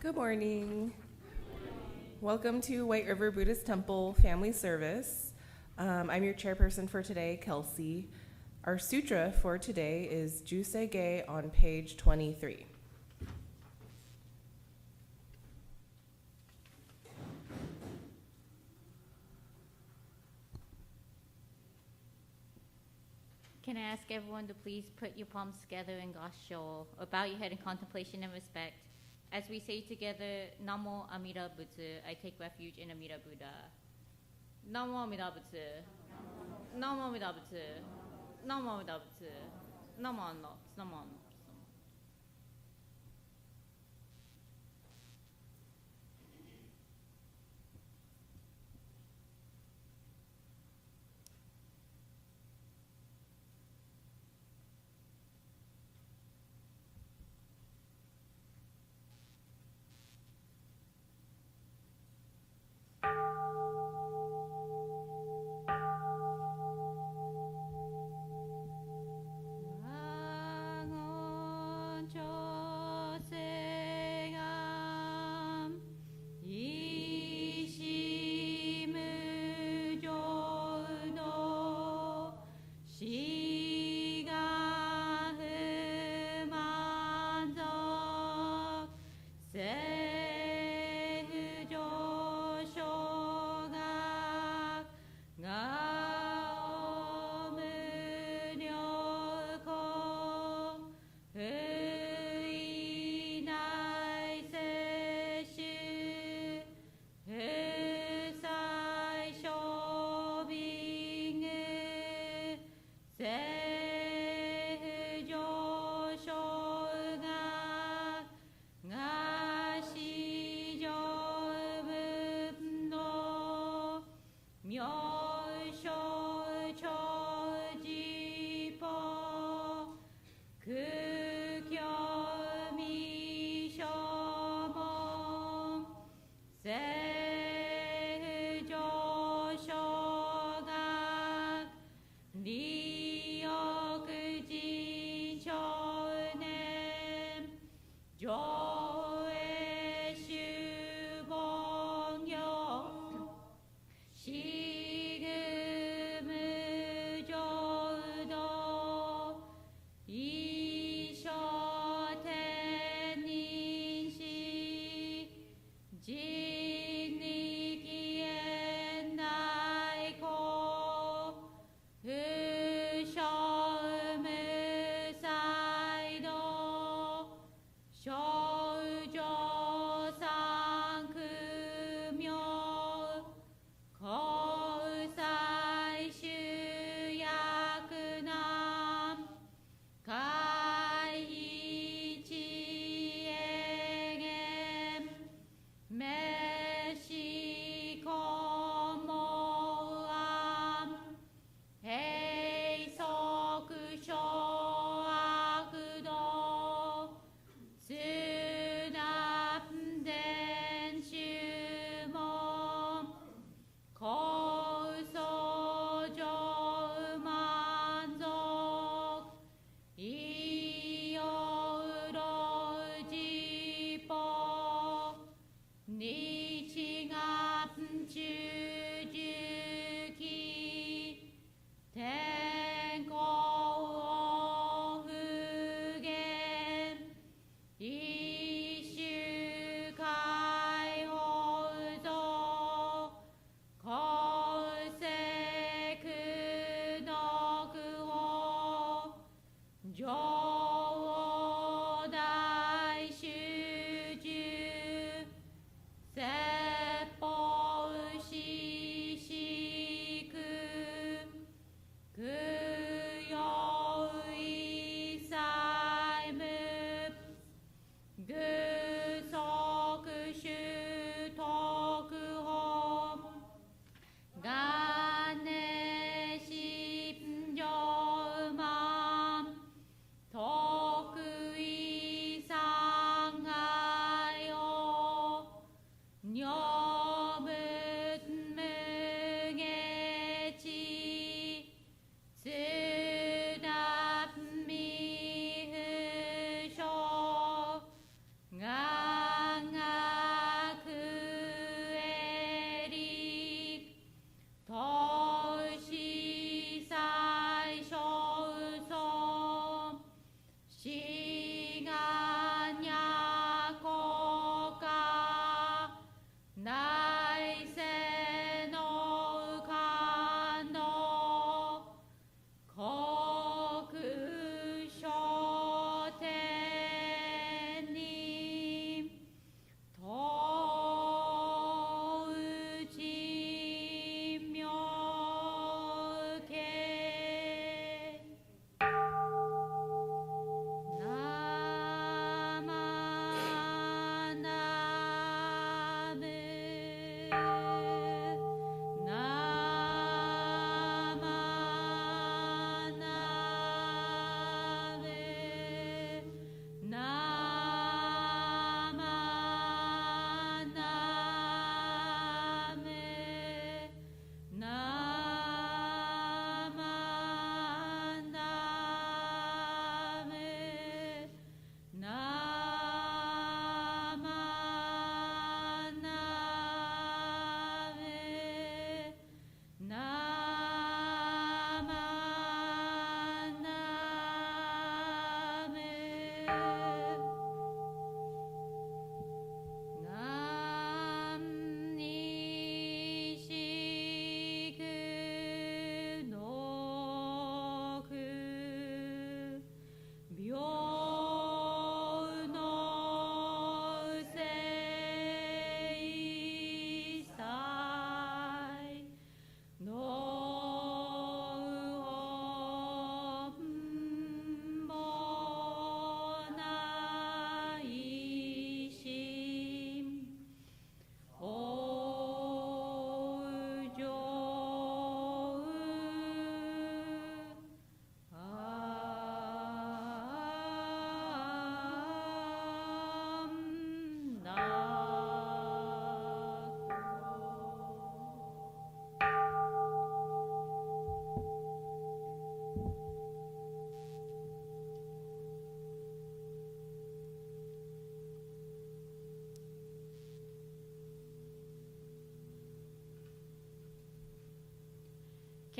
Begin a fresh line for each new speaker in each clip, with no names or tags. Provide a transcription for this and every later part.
Good morning. Welcome to White River Buddhist Temple Family Service. I'm your chairperson for today, Kelsey. Our sutra for today is Jusei on page 23.
Can I ask everyone to please put your palms together in Gassho, or bow your head in contemplation and respect. As we say together, Namo Amida Butsu, I take refuge in Amida Buddha. Namo Amida Butsu. Namo Amida Butsu. Namo Amida Butsu. Namo Anno. Namo Anno. Namo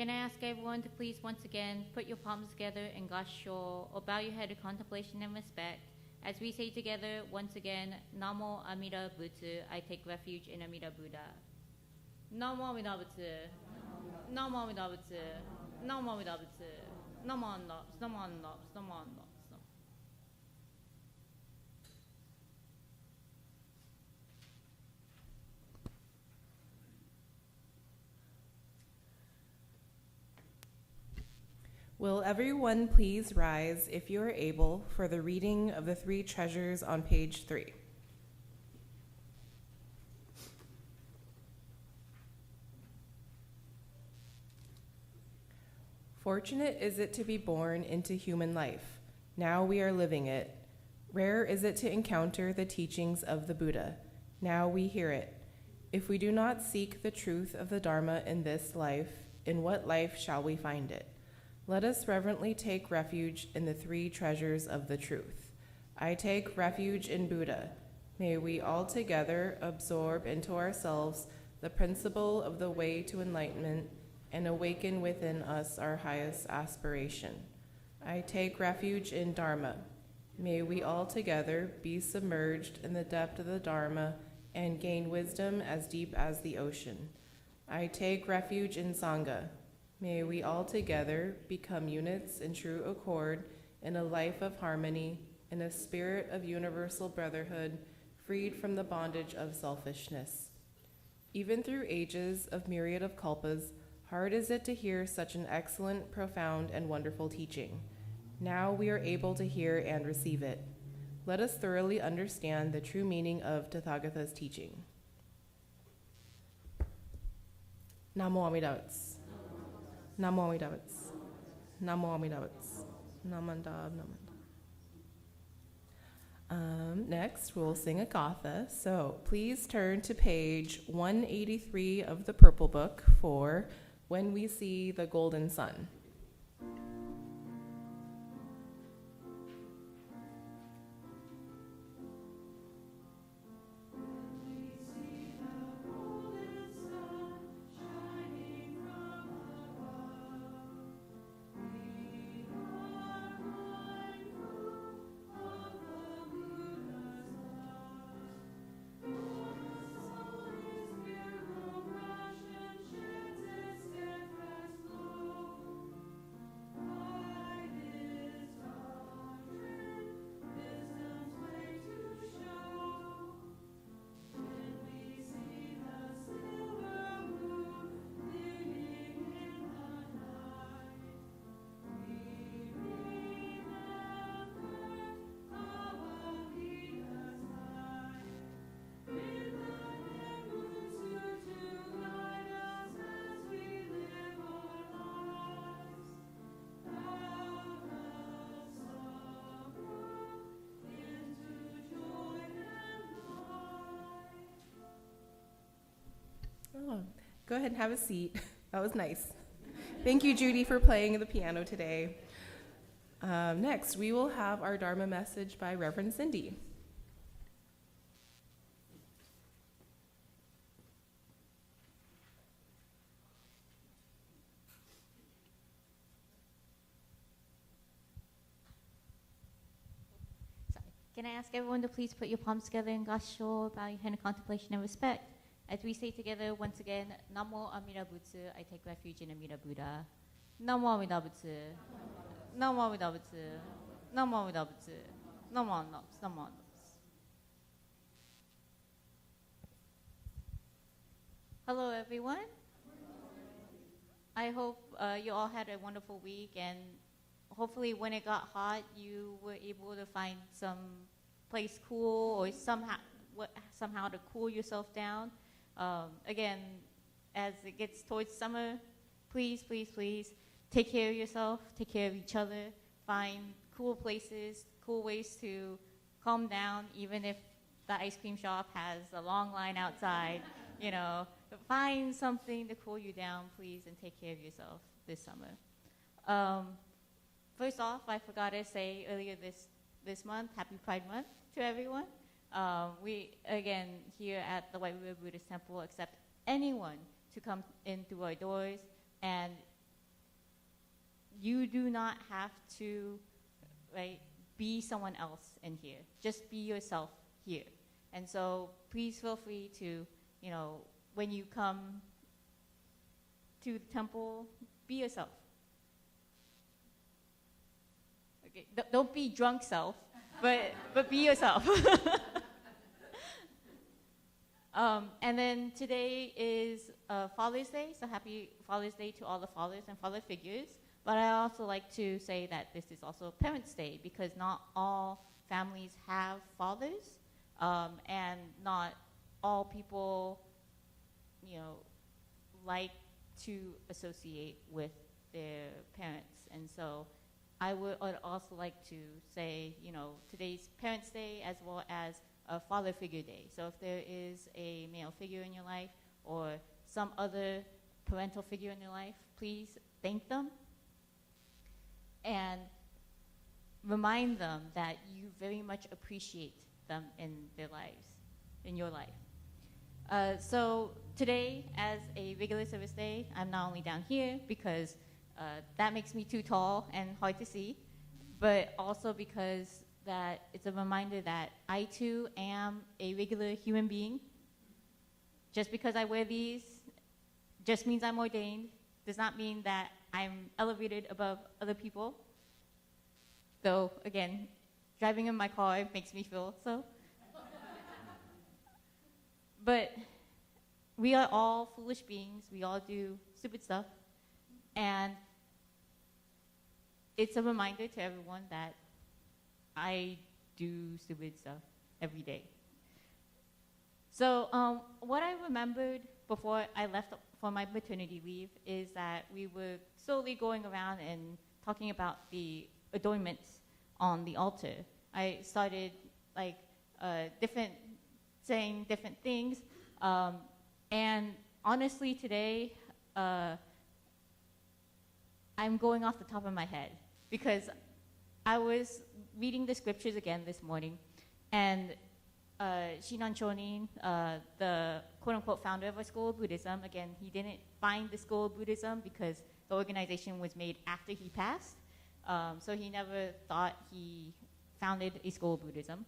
Can I ask everyone to please once again put your palms together in Gasho or bow your head in contemplation and respect as we say together once again, Namo Amida Butsu, I take refuge in Amida Buddha. Namo Amida Butsu, Namo Amida Butsu, Namo Amida Butsu, Namo Amida Butsu, Namo Amida Butsu, Namo Amida Butsu.
Will everyone please rise, if you are able, for the reading of the three treasures on page 3. Fortunate is it to be born into human life. Now we are living it. Rare is it to encounter the teachings of the Buddha. Now we hear it. If we do not seek the truth of the Dharma in this life, in what life shall we find it? Let us reverently take refuge in the three treasures of the truth. I take refuge in Buddha. May we all together absorb into ourselves the principle of the way to enlightenment and awaken within us our highest aspiration. I take refuge in Dharma. May we all together be submerged in the depth of the Dharma and gain wisdom as deep as the ocean. I take refuge in Sangha. May we all together become units in true accord in a life of harmony, in a spirit of universal brotherhood, freed from the bondage of selfishness. Even through ages of myriad of kalpas, hard is it to hear such an excellent, profound, and wonderful teaching. Now we are able to hear and receive it. Let us thoroughly understand the true meaning of Tathagata's teaching. Namo Amida Butsu. Namo Amida Butsu. Namo Amida Butsu. Namanda Namanda. Next, we'll sing a gatha. So please turn to page 183 of the Purple Book for When We See the Golden Sun. Oh, go ahead and have a seat. That was nice. Thank you, Judy, for playing the piano today. Next, we will have our Dharma message by Reverend Cindy.
Can I ask everyone to please put your palms together in Gasho, bow your head in contemplation and respect? As we say together once again, Namo Amida Butsu, I take refuge in Amida Buddha. Namo Amida Butsu. Namo Amida Butsu. Namo Amida Butsu. Namo Amida Butsu. Namo Amida Butsu. Hello, everyone. I hope you all had a wonderful week, and hopefully when it got hot, you were able to find some place cool or somehow to cool yourself down. Again, as it gets towards summer, please, please, please take care of yourself, take care of each other, find cool places, cool ways to calm down, even if the ice cream shop has a long line outside, you know. Find something to cool you down, please, and take care of yourself this summer. First off, I forgot to say earlier this month, Happy Pride Month to everyone. We, again, here at the White River Buddhist Temple, accept anyone to come in through our doors, and you do not have to, right, be someone else in here. Just be yourself here. And so please feel free to, you know, when you come to the temple, be yourself. Okay, don't be drunk self, but be yourself. And then today is Father's Day, so happy Father's Day to all the fathers and father figures. But I also like to say that this is also Parents' Day because not all families have fathers, and not all people, you know, like to associate with their parents. And so I would also like to say, you know, today's Parents' Day as well as Father Figure Day. So if there is a male figure in your life or some other parental figure in your life, please thank them and remind them that you very much appreciate them in their lives, in your life. So today, as a regular service day, I'm not only down here because that makes me too tall and hard to see, but also because that it's a reminder that I too am a regular human being. Just because I wear these just means I'm ordained, does not mean that I'm elevated above other people. Though, again, driving in my car makes me feel so. But we are all foolish beings. We all do stupid stuff. And it's a reminder to everyone that I do stupid stuff every day. So what I remembered before I left for my maternity leave is that we were slowly going around and talking about the adornments on the altar. I started like saying different things, and honestly today I'm going off the top of my head because I was reading the scriptures again this morning, and Shinan Chonin, the quote-unquote founder of a school of Buddhism, again, he didn't find the school of Buddhism because the organization was made after he passed, so he never thought he founded a school of Buddhism.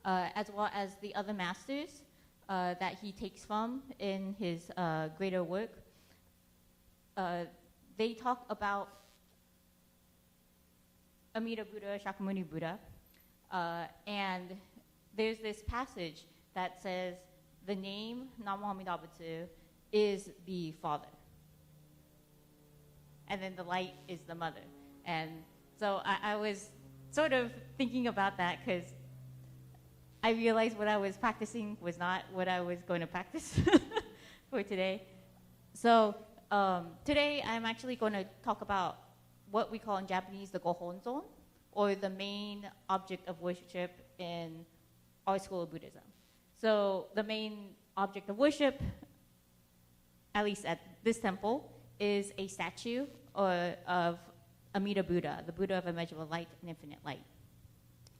As well as the other masters that he takes from in his greater work, they talk about Amida Buddha, Shakyamuni Buddha, and there's this passage that says the name Namo Amida Butsu is the father, and then the light is the mother. And so I was sort of thinking about that because I realized what I was practicing was not what I was going to practice for today. So today I'm actually going to talk about what we call in Japanese the Gohonzon, or the main object of worship in our school of Buddhism. So the main object of worship, at least at this temple, is a statue of Amida Buddha, the Buddha of immeasurable light and infinite light,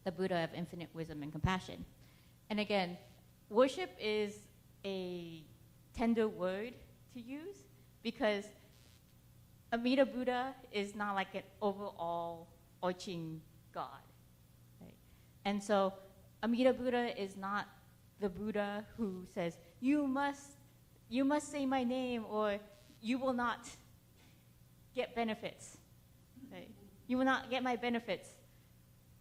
the Buddha of infinite wisdom and compassion. And again, worship is a tender word to use because Amida Buddha is not like an overall arching God. Right? And so Amida Buddha is not the Buddha who says, you must say my name or you will not get benefits. Right? You will not get my benefits.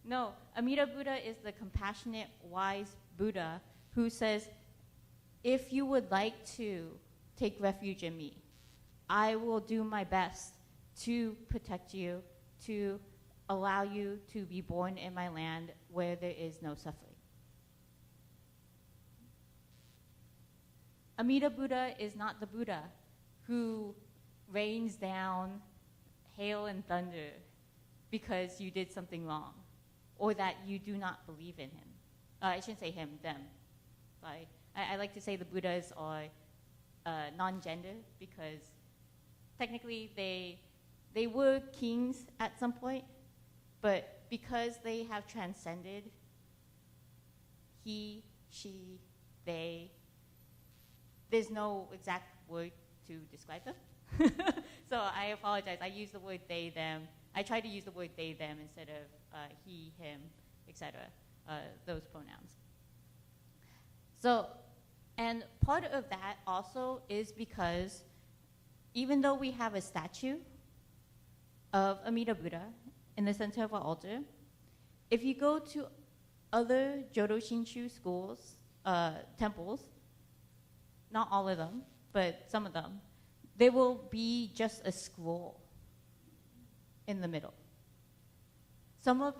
No, Amida Buddha is the compassionate, wise Buddha who says, if you would like to take refuge in me, I will do my best to protect you, to allow you to be born in my land where there is no suffering. Amida Buddha is not the Buddha who rains down hail and thunder because you did something wrong or that you do not believe in him. I shouldn't say him, them. Sorry. I like to say the Buddhas are non-gender because technically they were kings at some point, but because they have transcended he, she, they, there's no exact word to describe them. So I apologize. I use the word they, them. I try to use the word they, them instead of he, him, etc. Those pronouns. So, and part of that also is because even though we have a statue of Amida Buddha in the center of our altar, if you go to other Jodo Shinshu schools, temples, not all of them, but some of them, there will be just a scroll in the middle. Some of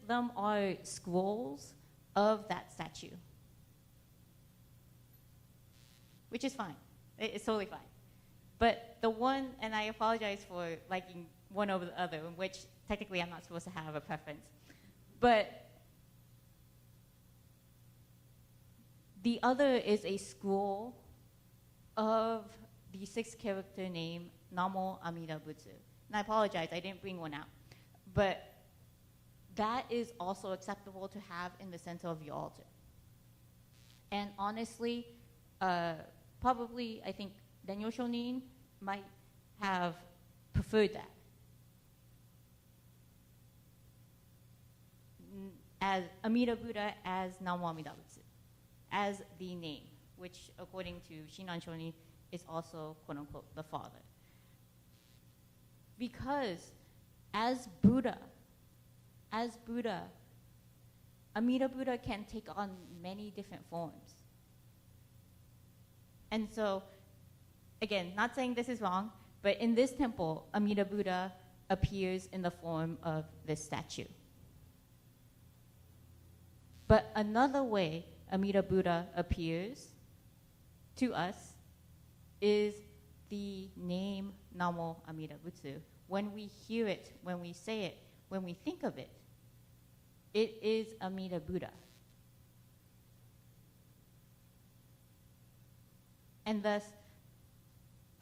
them are scrolls of that statue, which is fine. It's totally fine. But the one, and I apologize for liking one over the other, in which technically I'm not supposed to have a preference, but the other is a scroll of the 6-character name Namo Amida Butsu. And I apologize, I didn't bring one out. But that is also acceptable to have in the center of your altar. And honestly, probably I think Daniel Shonin might have preferred that. As Amida Buddha as Namo Amida Butsu, as the name, which according to Shinan Shonin is also, quote unquote, the father. Because as Buddha, Amida Buddha can take on many different forms. And so, again, not saying this is wrong, but in this temple, Amida Buddha appears in the form of this statue. But another way Amida Buddha appears to us is the name Namo Amida Butsu. When we hear it, when we say it, when we think of it, it is Amida Buddha. And thus,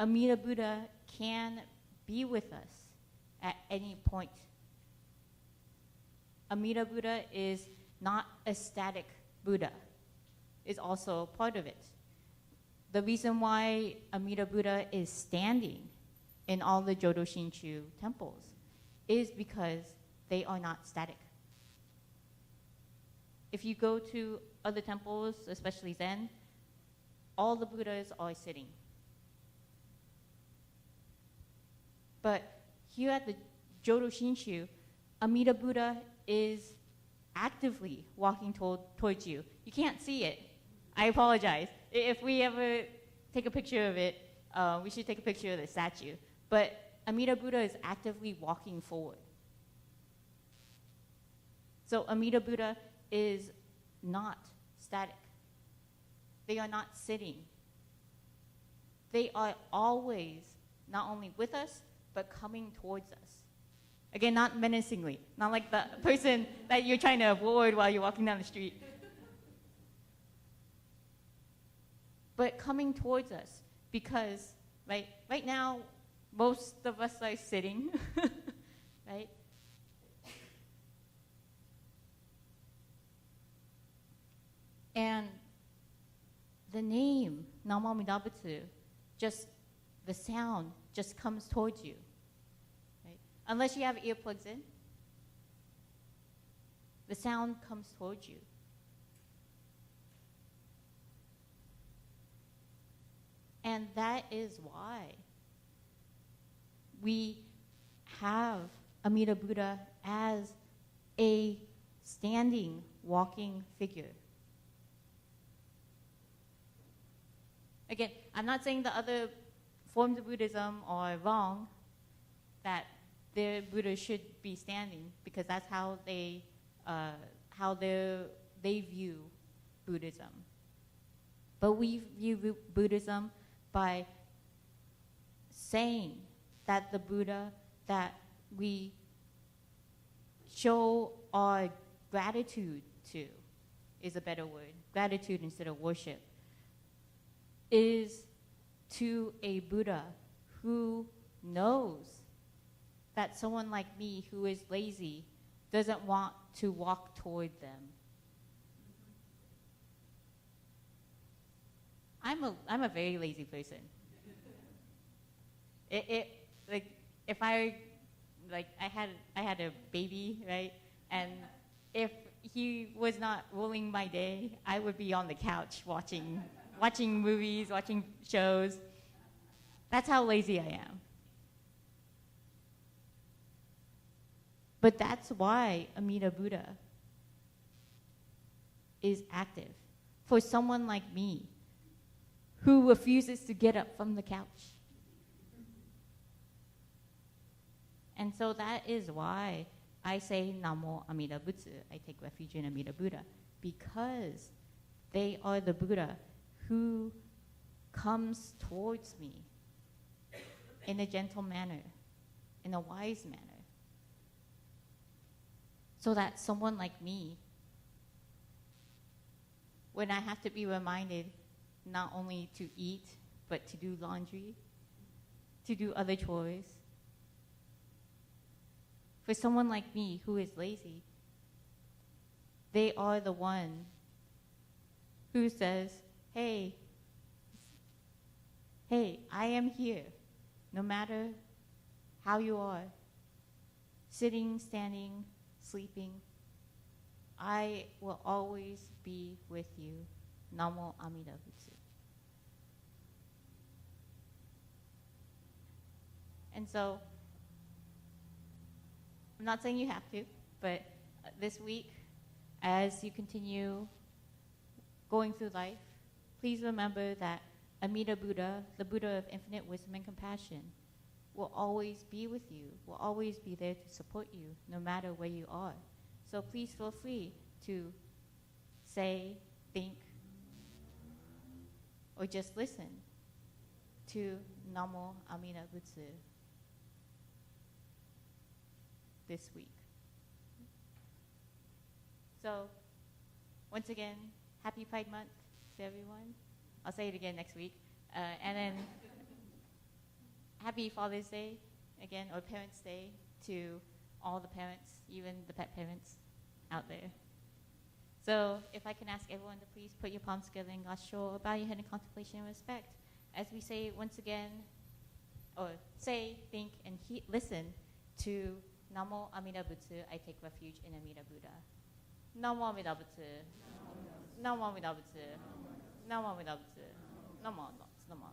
Amida Buddha can be with us at any point. Amida Buddha is not a static Buddha, is also part of it. The reason why Amida Buddha is standing in all the Jodo Shinshu temples is because they are not static. If you go to other temples, especially Zen, all the Buddhas are sitting. But here at the Jodo Shinshu, Amida Buddha is actively walking towards you. You can't see it. I apologize. If we ever take a picture of it, we should take a picture of the statue. But Amida Buddha is actively walking forward. So Amida Buddha is not static. They are not sitting. They are always not only with us, but coming towards us. Again, not menacingly, not like the person that you're trying to avoid while you're walking down the street. But coming towards us, because right now, most of us are sitting, right? And the name, Namo Amida Butsu, just the sound just comes towards you. Right? Unless you have earplugs in, the sound comes towards you. And that is why we have Amida Buddha as a standing, walking figure. Again, I'm not saying the other forms of Buddhism are wrong, that their Buddha should be standing, because that's how they view Buddhism. But we view Buddhism by saying that the Buddha that we show our gratitude to, is a better word, gratitude instead of worship, is to a Buddha who knows that someone like me who is lazy doesn't want to walk toward them. I'm a very lazy person. It like if I had a baby, right? And if he was not ruling my day, I would be on the couch watching movies, watching shows. That's how lazy I am. But that's why Amida Buddha is active. For someone like me, who refuses to get up from the couch. And so that is why I say Namo Amida Butsu, I take refuge in Amida Buddha, because they are the Buddha who comes towards me in a gentle manner, in a wise manner, so that someone like me, when I have to be reminded not only to eat, but to do laundry, to do other chores, for someone like me who is lazy, they are the one who says, hey, I am here, no matter how you are, sitting, standing, sleeping, I will always be with you. Namo Amida Butsu. And so, I'm not saying you have to, but this week, as you continue going through life, please remember that Amida Buddha, the Buddha of infinite wisdom and compassion, will always be with you, will always be there to support you, no matter where you are. So please feel free to say, think, or just listen to Namo Amida Butsu this week. So, once again, happy Pride Month to everyone. I'll say it again next week. And then happy Father's Day again, or Parents' Day to all the parents, even the pet parents out there. So if I can ask everyone to please put your palms together in Gasho, bow your head in contemplation and respect, as we say once again, or say, think, and listen to Namo Amida Butsu, I take refuge in Amida Buddha. Namo Amida Butsu. Namo Amida Butsu. Namo Amida Butsu. Namo Namo.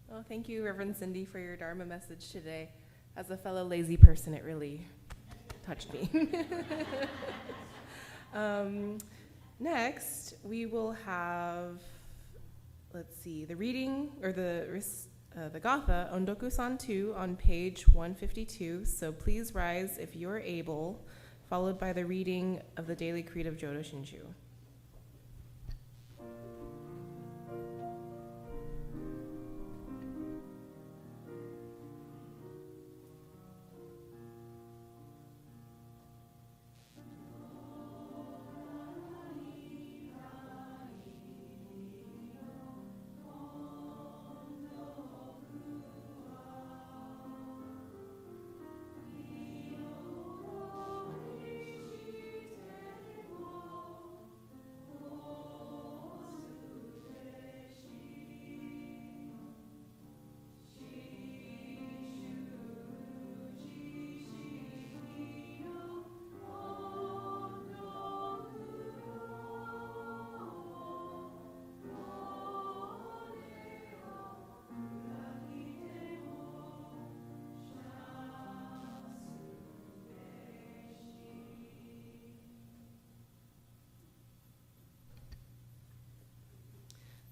Well, thank you, Reverend Cindy, for your Dharma message today. As a fellow lazy person, it really touched me. Next, we will have, let's see, the reading, or the Gatha, Ondoku-san 2, on page 152. So please rise if you're able, followed by the reading of the Daily Creed of Jodo Shinshu.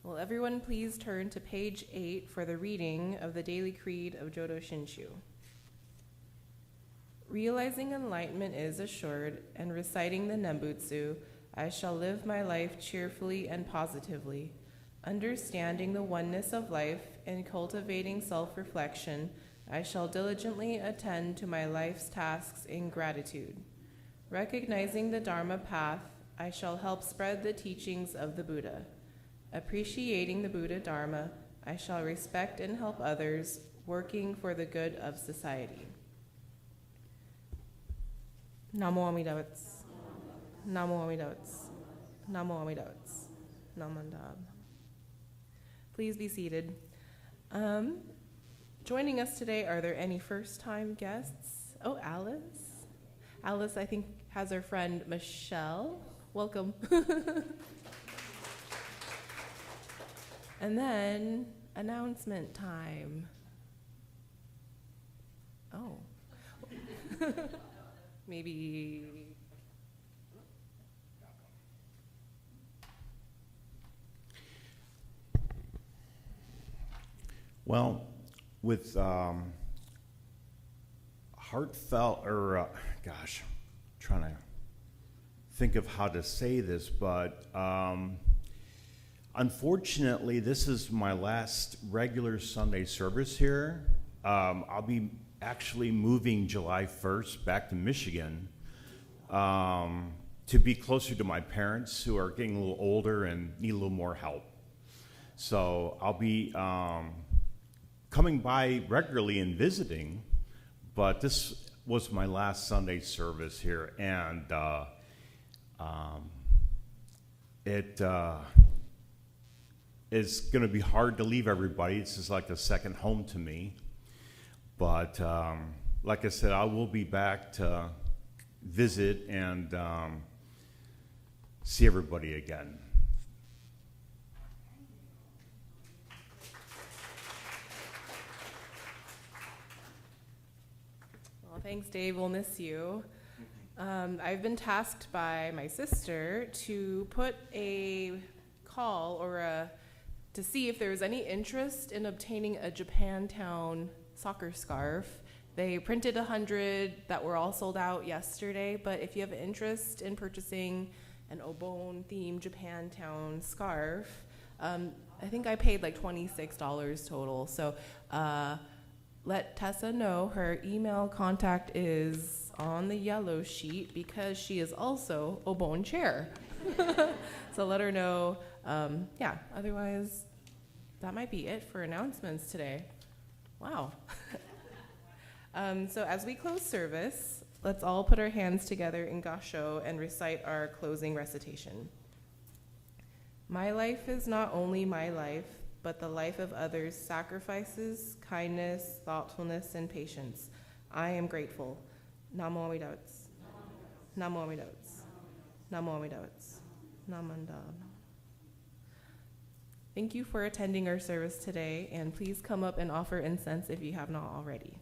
Will everyone please turn to page 8 for the reading of the Daily Creed of Jodo Shinshu. Realizing enlightenment is assured, and reciting the Nembutsu, I shall live my life cheerfully and positively. Understanding the oneness of life and cultivating self-reflection, I shall diligently attend to my life's tasks in gratitude. Recognizing the Dharma path, I shall help spread the teachings of the Buddha. Appreciating the Buddha Dharma, I shall respect and help others working for the good of society. Namo Amida Butsu. Namo Amida Butsu. Namo Amida Butsu. Namandab. Please be seated. Joining us today, are there any first-time guests? Oh, Alice. Alice, I think, has her friend Michelle. Welcome. And then, announcement time. Oh. Maybe.
Well, with heartfelt, trying to think of how to say this, but unfortunately, this is my last regular Sunday service here. I'll be actually moving July 1st back to Michigan to be closer to my parents who are getting a little older and need a little more help. So I'll be coming by regularly and visiting, but this was my last Sunday service here, and it is going to be hard to leave everybody. It's just like a second home to me. But like I said, I will be back to visit and see everybody again.
Well, thanks, Dave. We'll miss you. I've been tasked by my sister to put a call to see if there's any interest in obtaining a Japantown soccer scarf. They printed 100 that were all sold out yesterday, but if you have interest in purchasing an Obon themed Japantown scarf, I think I paid like $26 total. So let Tessa know. Her email contact is on the yellow sheet because she is also Obon chair. So let her know. Otherwise, that might be it for announcements today. Wow. So as we close service, let's all put our hands together in gasho and recite our closing recitation. My life is not only my life, but the life of others' sacrifices, kindness, thoughtfulness, and patience. I am grateful. Namo Amida Butsu. Namo Amida Butsu. Namo Amida Butsu. Namandab. Thank you for attending our service today, and please come up and offer incense if you have not already.